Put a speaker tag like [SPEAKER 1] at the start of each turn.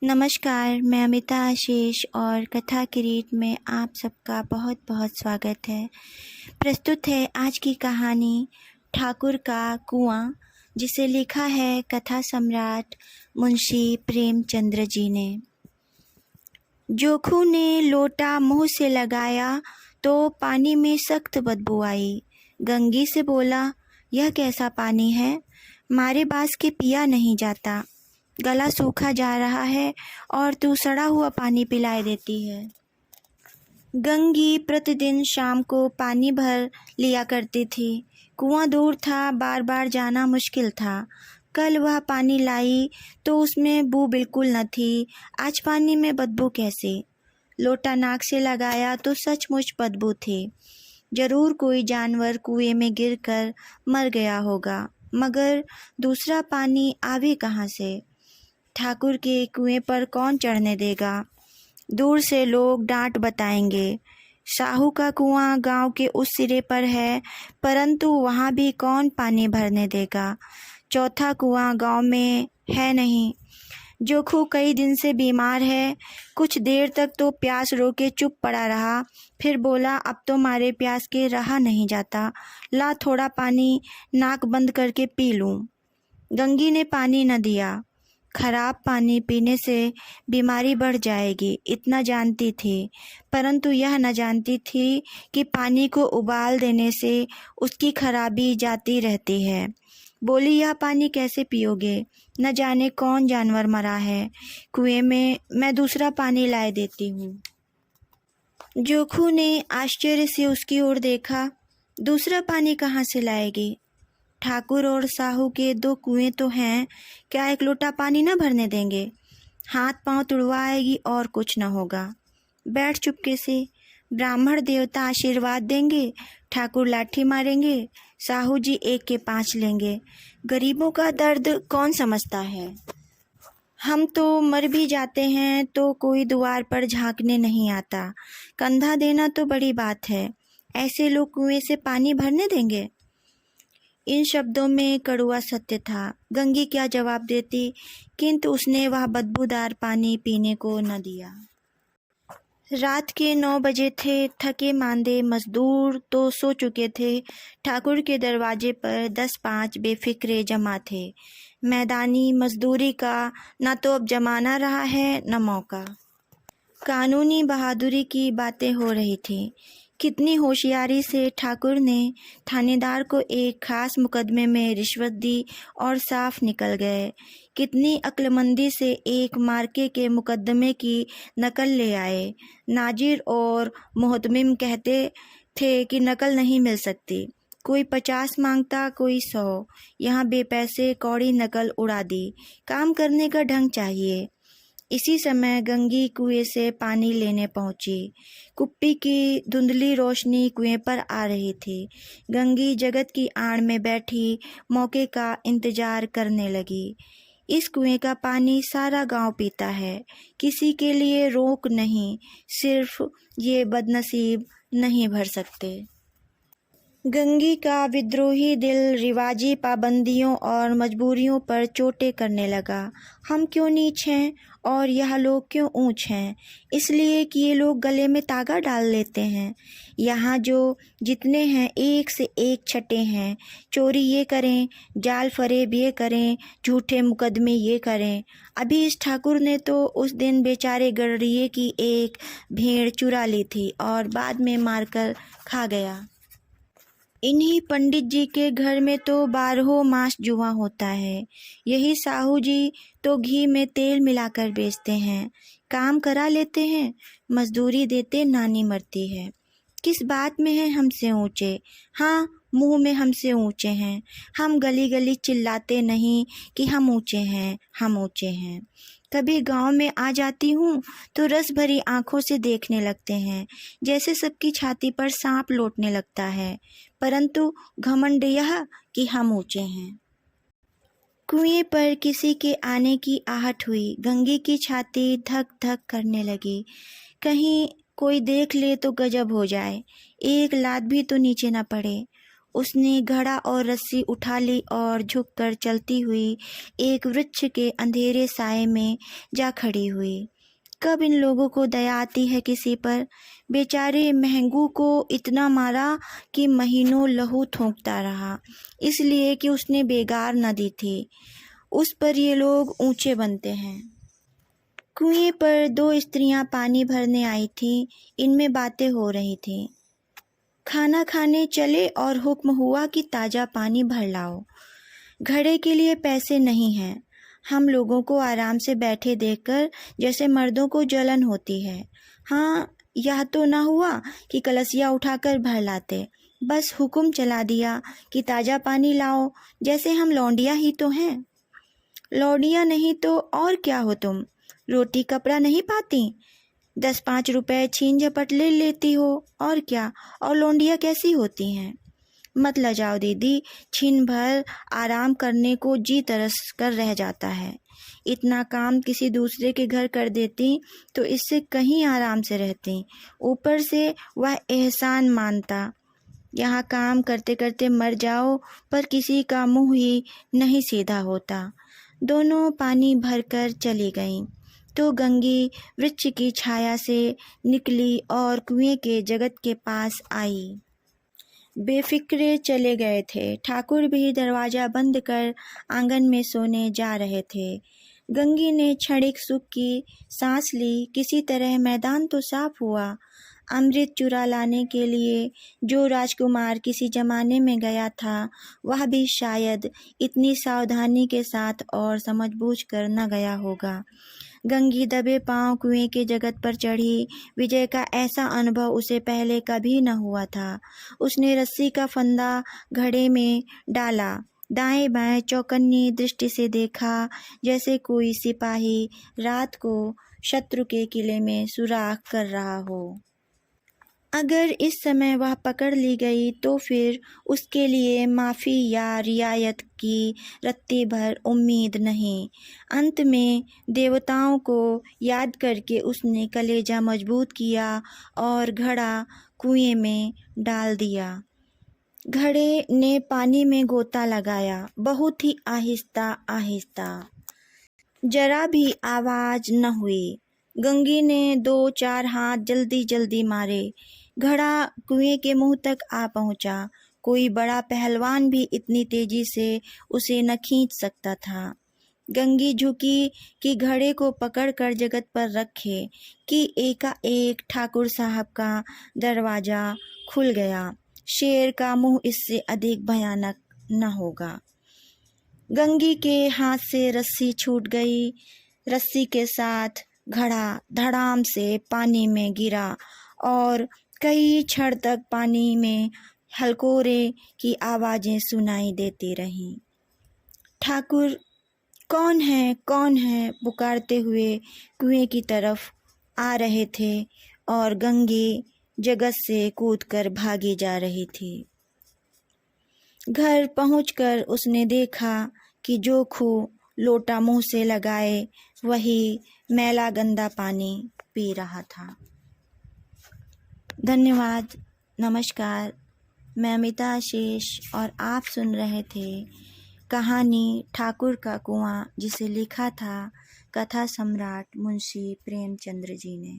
[SPEAKER 1] नमस्कार, मैं अमिता आशीष और कथा किरीट में आप सबका बहुत बहुत स्वागत है। प्रस्तुत है आज की कहानी ठाकुर का कुआं, जिसे लिखा है कथा सम्राट मुंशी प्रेमचंद्र जी ने। जोखू ने लोटा मुंह से लगाया तो पानी में सख्त बदबू आई। गंगी से बोला, यह कैसा पानी है? मारे बास के पिया नहीं जाता। गला सूखा जा रहा है और तू सड़ा हुआ पानी पिलाए देती है। गंगी प्रतिदिन शाम को पानी भर लिया करती थी। कुआं दूर था, बार बार जाना मुश्किल था। कल वह पानी लाई तो उसमें बू बिल्कुल न थी। आज पानी में बदबू कैसे? लोटा नाक से लगाया तो सचमुच बदबू थी। जरूर कोई जानवर कुएं में गिरकर मर गया होगा, मगर दूसरा पानी आवे कहाँ से? ठाकुर के कुएं पर कौन चढ़ने देगा? दूर से लोग डांट बताएंगे। साहू का कुआं गांव के उस सिरे पर है, परंतु वहां भी कौन पानी भरने देगा? चौथा कुआं गांव में है नहीं। जोखू कई दिन से बीमार है। कुछ देर तक तो प्यास रोके चुप पड़ा रहा, फिर बोला, अब तो मारे प्यास के रहा नहीं जाता। ला थोड़ा पानी नाक बंद करके पी लूं। गंगी ने पानी न दिया। खराब पानी पीने से बीमारी बढ़ जाएगी, इतना जानती थी, परंतु यह न जानती थी कि पानी को उबाल देने से उसकी खराबी जाती रहती है। बोली, यह पानी कैसे पियोगे? न जाने कौन जानवर मरा है कुएं में, मैं दूसरा पानी लाए देती हूँ। जोखू ने आश्चर्य से उसकी ओर देखा। दूसरा पानी कहाँ से लाएगी? ठाकुर और साहू के 2 कुएं तो हैं, क्या एक लोटा पानी न भरने देंगे? हाथ पांव तुड़वाएगी और कुछ न होगा। बैठ चुपके से। ब्राह्मण देवता आशीर्वाद देंगे, ठाकुर लाठी मारेंगे, साहू जी 1 के 5 लेंगे। गरीबों का दर्द कौन समझता है? हम तो मर भी जाते हैं तो कोई द्वार पर झांकने नहीं आता। कंधा देना तो बड़ी बात है, ऐसे लोग कुएं से पानी भरने देंगे? इन शब्दों में कड़वा सत्य था। गंगी क्या जवाब देती, किंतु उसने वह बदबूदार पानी पीने को न दिया। रात के 9 बजे थे। थके मांदे मजदूर तो सो चुके थे। ठाकुर के दरवाजे पर 10-5 बेफिक्रे जमा थे। मैदानी मजदूरी का न तो अब जमाना रहा है न मौका। कानूनी बहादुरी की बातें हो रही थी। कितनी होशियारी से ठाकुर ने थानेदार को एक खास मुकदमे में रिश्वत दी और साफ निकल गए। कितनी अक्लमंदी से एक मार्के के मुकदमे की नकल ले आए। नाजिर और मोहतमिम कहते थे कि नकल नहीं मिल सकती। कोई 50 मांगता, कोई 100। यहाँ बेपैसे कौड़ी नकल उड़ा दी। काम करने का ढंग चाहिए। इसी समय गंगी कुएं से पानी लेने पहुंची। कुप्पी की धुंधली रोशनी कुएं पर आ रही थी। गंगी जगत की आड़ में बैठी मौके का इंतजार करने लगी। इस कुएं का पानी सारा गांव पीता है, किसी के लिए रोक नहीं, सिर्फ ये बदनसीब नहीं भर सकते। गंगी का विद्रोही दिल रिवाजी पाबंदियों और मजबूरियों पर चोटें करने लगा। हम क्यों नीच हैं और यह लोग क्यों ऊंच हैं? इसलिए कि ये लोग गले में तागा डाल लेते हैं। यहाँ जो जितने हैं एक से एक छटे हैं। चोरी ये करें, जाल फरेब ये करें, झूठे मुकदमे ये करें। अभी इस ठाकुर ने तो उस दिन बेचारे गडरिये की एक भेड़ चुरा ली थी और बाद में मारकर खा गया। इन्हीं पंडित जी के घर में तो 12 मास जुआ होता है। यही साहू जी तो घी में तेल मिलाकर बेचते हैं। काम करा लेते हैं, मजदूरी देते नानी मरती है। किस बात में है हमसे ऊंचे? हाँ, मुंह में हमसे ऊंचे हैं। हम गली गली चिल्लाते नहीं कि हम ऊंचे हैं, हम ऊंचे हैं। कभी गांव में आ जाती हूँ तो रस भरी आंखों से देखने लगते हैं, जैसे सबकी छाती पर सांप लौटने लगता है, परंतु घमंड यह कि हम ऊंचे हैं। कुएं पर किसी के आने की आहट हुई। गंगी की छाती धक धक करने लगी। कहीं कोई देख ले तो गजब हो जाए, एक लात भी तो नीचे न पड़े। उसने घड़ा और रस्सी उठा ली और झुककर चलती हुई एक वृक्ष के अंधेरे साए में जा खड़ी हुई। कब इन लोगों को दया आती है किसी पर। बेचारे महंगू को इतना मारा कि महीनों लहू थूकता रहा, इसलिए कि उसने बेगार न दी थी। उस पर ये लोग ऊंचे बनते हैं। कुएं पर दो स्त्रियां पानी भरने आई थीं। इनमें बातें हो रही थीं। खाना खाने चले और हुक्म हुआ कि ताज़ा पानी भर लाओ। घड़े के लिए पैसे नहीं हैं। हम लोगों को आराम से बैठे देखकर जैसे मर्दों को जलन होती है। हाँ, यह तो ना हुआ कि कलसिया उठाकर भर लाते। बस हुक्म चला दिया कि ताज़ा पानी लाओ, जैसे हम लौंडिया ही तो हैं। लौंडिया नहीं तो और क्या हो तुम? रोटी कपड़ा नहीं पाती? 10-5 रुपए छीन झपट ले लेती हो, और क्या? और लौंडिया कैसी होती हैं? मत लजाओ दीदी, छीन भर आराम करने को जी तरस कर रह जाता है। इतना काम किसी दूसरे के घर कर देती तो इससे कहीं आराम से रहती। ऊपर से वह एहसान मानता। यहाँ काम करते करते मर जाओ, पर किसी का मुंह ही नहीं सीधा होता। दोनों पानी भरकर चली गईं तो गंगी वृक्ष की छाया से निकली और कुएं के जगत के पास आई। बेफिक्रे चले गए थे। ठाकुर भी दरवाजा बंद कर आंगन में सोने जा रहे थे। गंगी ने क्षणिक सुख की सांस ली। किसी तरह मैदान तो साफ हुआ। अमृत चुरा लाने के लिए जो राजकुमार किसी जमाने में गया था, वह भी शायद इतनी सावधानी के साथ और समझबूझ कर न गया होगा। गंगी दबे पांव कुएं के जगत पर चढ़ी। विजय का ऐसा अनुभव उसे पहले कभी न हुआ था। उसने रस्सी का फंदा घड़े में डाला, दाएं बाएं चौकन्नी दृष्टि से देखा, जैसे कोई सिपाही रात को शत्रु के किले में सुराख कर रहा हो। अगर इस समय वह पकड़ ली गई तो फिर उसके लिए माफ़ी या रियायत की रत्ती भर उम्मीद नहीं। अंत में देवताओं को याद करके उसने कलेजा मजबूत किया और घड़ा कुएं में डाल दिया। घड़े ने पानी में गोता लगाया, बहुत ही आहिस्ता आहिस्ता। जरा भी आवाज़ न हुई। गंगी ने 2-4 हाथ जल्दी जल्दी मारे। घड़ा कुएं के मुंह तक आ पहुंचा। कोई बड़ा पहलवान भी इतनी तेजी से उसे न खींच सकता था। गंगी झुकी कि घड़े को पकड़कर जगत पर रखे कि एकाएक ठाकुर साहब का दरवाजा खुल गया। शेर का मुंह इससे अधिक भयानक न होगा। गंगी के हाथ से रस्सी छूट गई। रस्सी के साथ घड़ा धड़ाम से पानी में गिरा और कई क्षण तक पानी में हलकोरे की आवाज़ें सुनाई देती रहीं। ठाकुर कौन है पुकारते हुए कुएं की तरफ आ रहे थे और गंगी जगत से कूदकर भागी जा रही थी। घर पहुंचकर उसने देखा कि जो खूह लोटा मुंह से लगाए वही मैला गंदा पानी पी रहा था। धन्यवाद, नमस्कार। मैं अमिता आशीष और आप सुन रहे थे कहानी ठाकुर का कुआं, जिसे लिखा था कथा सम्राट मुंशी प्रेमचंद्र जी ने।